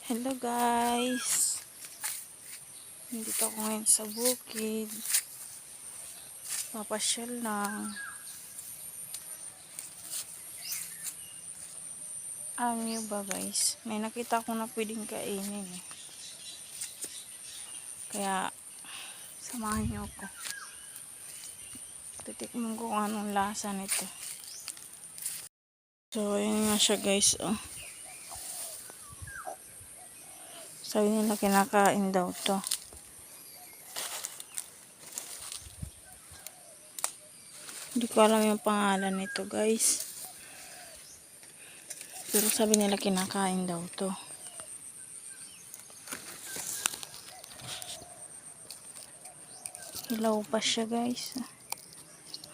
Hello guys, nandito ako ngayon sa bukid, papasyal lang. Alam niyo ba guys, may nakita ko na pwedeng kainin eh. Kaya samahan niyo ako, titikman ko kung anong lasa nito. So ayun nga siya guys, oh. Sabi nila kinakain daw to. Hindi ko alam yung pangalan nito guys, pero sabi nila kinakain daw to. Hilaw pa siya guys,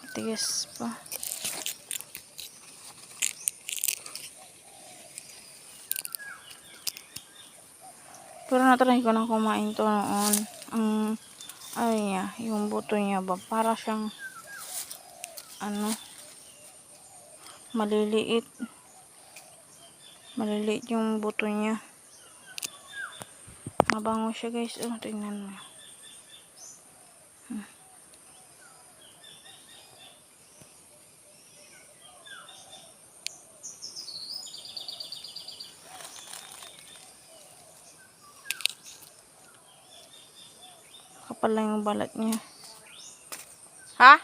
matigas pa. Pero natry ko na kumain to noon. Ano niya, yung buto niya ba, para siyang maliliit yung buto niya. Mabango siya guys, oh, tingnan mo. Kapal lang yung balat niya. Ha?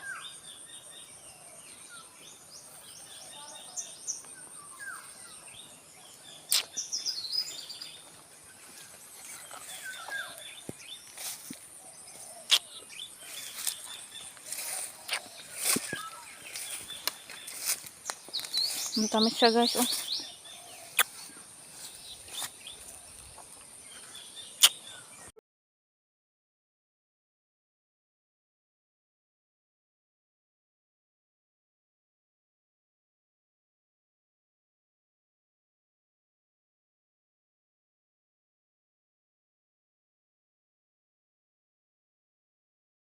Matamis siya guys, oh.